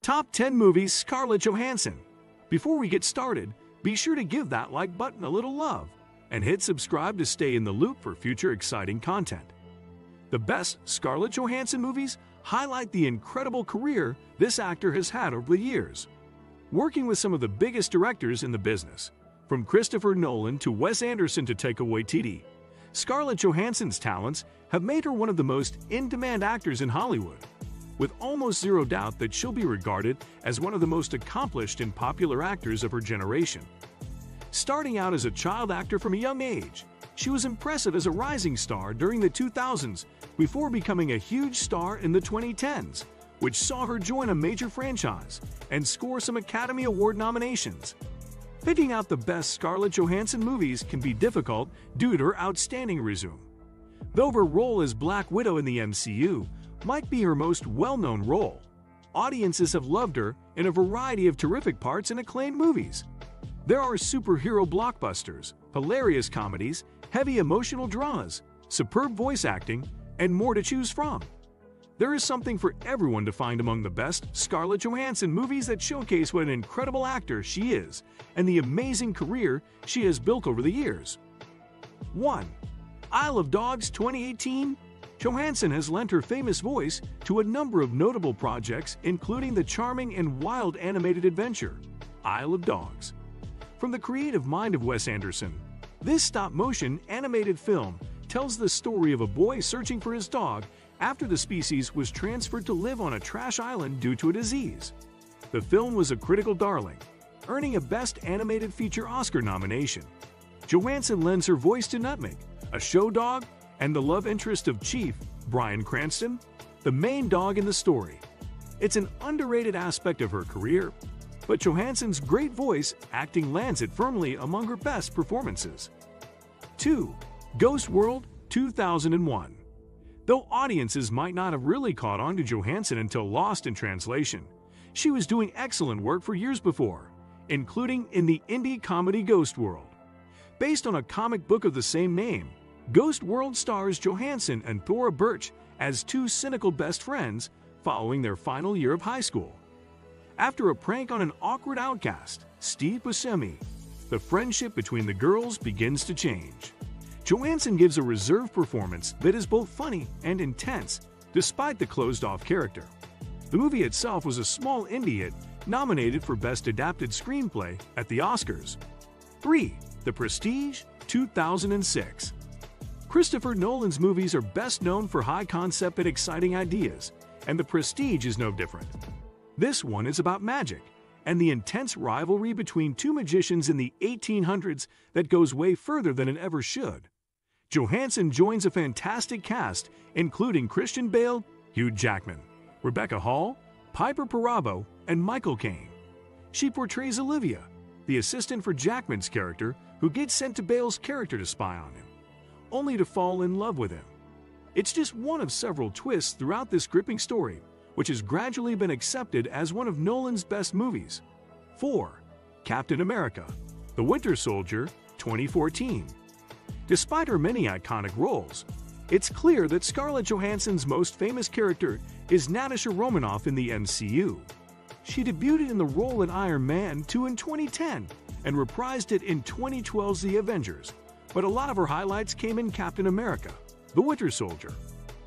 Top 10 Movies Scarlett Johansson. Before we get started, be sure to give that like button a little love and hit subscribe to stay in the loop for future exciting content. The best Scarlett Johansson movies highlight the incredible career this actor has had over the years. Working with some of the biggest directors in the business, from Christopher Nolan to Wes Anderson to Taika Waititi, Scarlett Johansson's talents have made her one of the most in-demand actors in Hollywood, with almost zero doubt that she'll be regarded as one of the most accomplished and popular actors of her generation. Starting out as a child actor from a young age, she was impressive as a rising star during the 2000s before becoming a huge star in the 2010s, which saw her join a major franchise and score some Academy Award nominations. Picking out the best Scarlett Johansson movies can be difficult due to her outstanding resume. Though her role as Black Widow in the MCU might be her most well-known role, audiences have loved her in a variety of terrific parts in acclaimed movies. There are superhero blockbusters, hilarious comedies, heavy emotional dramas, superb voice acting, and more to choose from. There is something for everyone to find among the best Scarlett Johansson movies that showcase what an incredible actor she is and the amazing career she has built over the years. 1. Isle of Dogs 2018. Johansson has lent her famous voice to a number of notable projects, including the charming and wild animated adventure, Isle of Dogs. From the creative mind of Wes Anderson, this stop-motion animated film tells the story of a boy searching for his dog after the species was transferred to live on a trash island due to a disease. The film was a critical darling, earning a Best Animated Feature Oscar nomination. Johansson lends her voice to Nutmeg, a show dog, and the love interest of Chief, Bryan Cranston, the main dog in the story. It's an underrated aspect of her career, but Johansson's great voice acting lands it firmly among her best performances. 2. Ghost World 2001. Though audiences might not have really caught on to Johansson until Lost in Translation, she was doing excellent work for years before, including in the indie comedy Ghost World. Based on a comic book of the same name, Ghost World stars Johansson and Thora Birch as two cynical best friends following their final year of high school. After a prank on an awkward outcast, Steve Buscemi, the friendship between the girls begins to change. Johansson gives a reserved performance that is both funny and intense, despite the closed-off character. The movie itself was a small indie hit, nominated for Best Adapted Screenplay at the Oscars. 3. The Prestige 2006. Christopher Nolan's movies are best known for high concept and exciting ideas, and The Prestige is no different. This one is about magic and the intense rivalry between two magicians in the 1800s that goes way further than it ever should. Johansson joins a fantastic cast, including Christian Bale, Hugh Jackman, Rebecca Hall, Piper Perabo, and Michael Caine. She portrays Olivia, the assistant for Jackman's character who gets sent to Bale's character to spy on him, only to fall in love with him. It's just one of several twists throughout this gripping story, which has gradually been accepted as one of Nolan's best movies. 4. Captain America: The Winter Soldier 2014. Despite her many iconic roles, it's clear that Scarlett Johansson's most famous character is Natasha Romanoff in the MCU. She debuted in the role in Iron Man 2 in 2010 and reprised it in 2012's The Avengers, but a lot of her highlights came in Captain America: The Winter Soldier.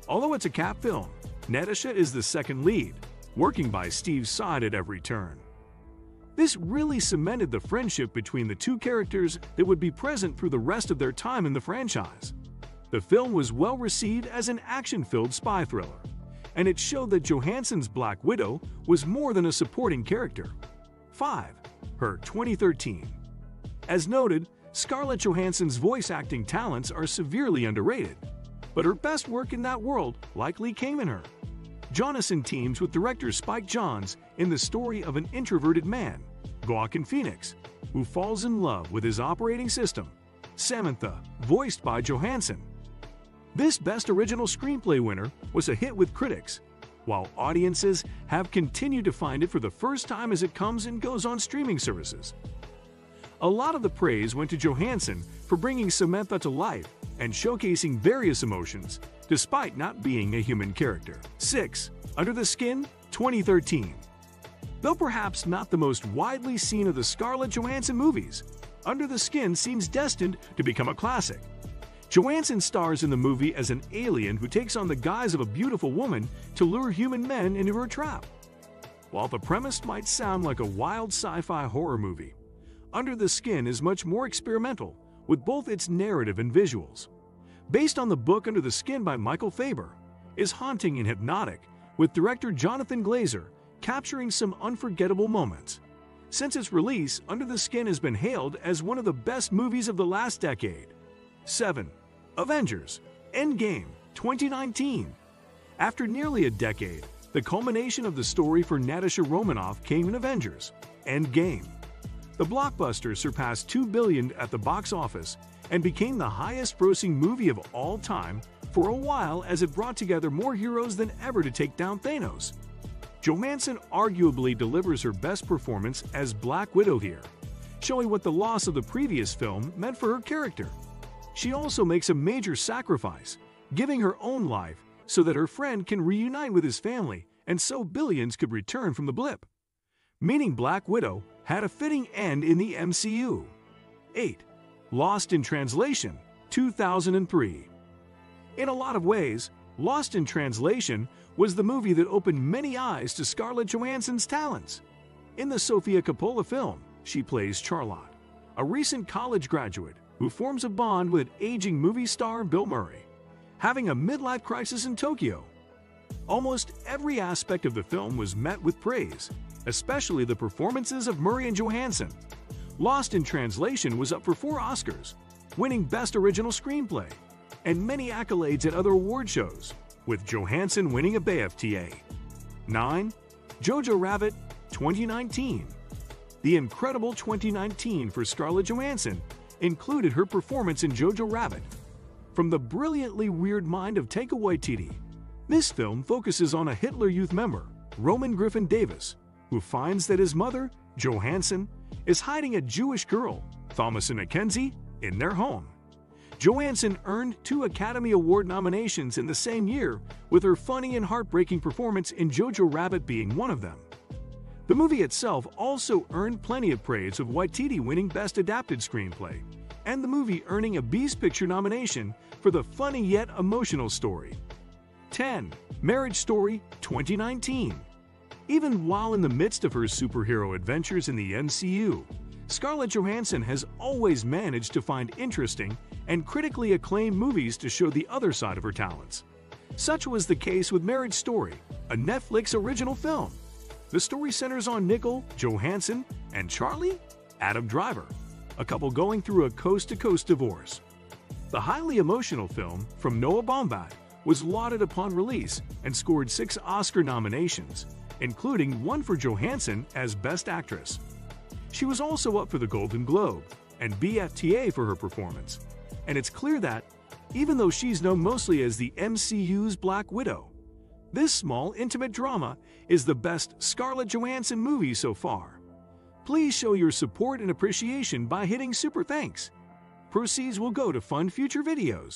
Although it's a Cap film, Natasha is the second lead, working by Steve's side at every turn. This really cemented the friendship between the two characters that would be present through the rest of their time in the franchise. The film was well received as an action-filled spy thriller, and it showed that Johansson's Black Widow was more than a supporting character. 5. Her 2013. As noted, Scarlett Johansson's voice acting talents are severely underrated, but her best work in that world likely came in her. Johansson teams with director Spike Jonze in the story of an introverted man, Joaquin Phoenix, who falls in love with his operating system, Samantha, voiced by Johansson. This Best Original Screenplay winner was a hit with critics, while audiences have continued to find it for the first time as it comes and goes on streaming services. A lot of the praise went to Johansson for bringing Samantha to life and showcasing various emotions, despite not being a human character. 6. Under the Skin 2013. Though perhaps not the most widely seen of the Scarlett Johansson movies, Under the Skin seems destined to become a classic. Johansson stars in the movie as an alien who takes on the guise of a beautiful woman to lure human men into her trap. While the premise might sound like a wild sci-fi horror movie, Under the Skin is much more experimental with both its narrative and visuals. Based on the book Under the Skin by Michael Faber, is haunting and hypnotic, with director Jonathan Glazer capturing some unforgettable moments. Since its release, Under the Skin has been hailed as one of the best movies of the last decade. 7. Avengers Endgame 2019. After nearly a decade, the culmination of the story for Natasha Romanoff came in Avengers Endgame. The blockbuster surpassed $2 billion at the box office and became the highest-grossing movie of all time for a while, as it brought together more heroes than ever to take down Thanos. Johansson arguably delivers her best performance as Black Widow here, showing what the loss of the previous film meant for her character. She also makes a major sacrifice, giving her own life so that her friend can reunite with his family and so billions could return from the blip. Meaning Black Widow had a fitting end in the MCU. 8. Lost in Translation 2003. In a lot of ways, Lost in Translation was the movie that opened many eyes to Scarlett Johansson's talents. In the Sofia Coppola film, she plays Charlotte, a recent college graduate who forms a bond with aging movie star Bill Murray, having a midlife crisis in Tokyo. Almost every aspect of the film was met with praise, especially the performances of Murray and Johansson. Lost in Translation was up for 4 Oscars, winning Best Original Screenplay, and many accolades at other award shows, with Johansson winning a BAFTA. 9. Jojo Rabbit 2019. The incredible 2019 for Scarlett Johansson included her performance in Jojo Rabbit. From the brilliantly weird mind of Taika Waititi, this film focuses on a Hitler Youth member, Roman Griffin Davis, who finds that his mother, Johansson, is hiding a Jewish girl, Thomasin Mackenzie, in their home. Johansson earned 2 Academy Award nominations in the same year, with her funny and heartbreaking performance in Jojo Rabbit being one of them. The movie itself also earned plenty of praise, with Waititi winning Best Adapted Screenplay, and the movie earning a Beast Picture nomination for the funny yet emotional story. 10. Marriage Story 2019. Even while in the midst of her superhero adventures in the MCU, Scarlett Johansson has always managed to find interesting and critically acclaimed movies to show the other side of her talents. Such was the case with Marriage Story, a Netflix original film. The story centers on Nicole, Johansson, and Charlie, Adam Driver, a couple going through a coast-to-coast divorce. The highly emotional film from Noah Baumbach was lauded upon release and scored 6 Oscar nominations, including 1 for Johansson as Best Actress. She was also up for the Golden Globe and BAFTA for her performance, and it's clear that, even though she's known mostly as the MCU's Black Widow, this small, intimate drama is the best Scarlett Johansson movie so far. Please show your support and appreciation by hitting Super Thanks. Proceeds will go to fund future videos.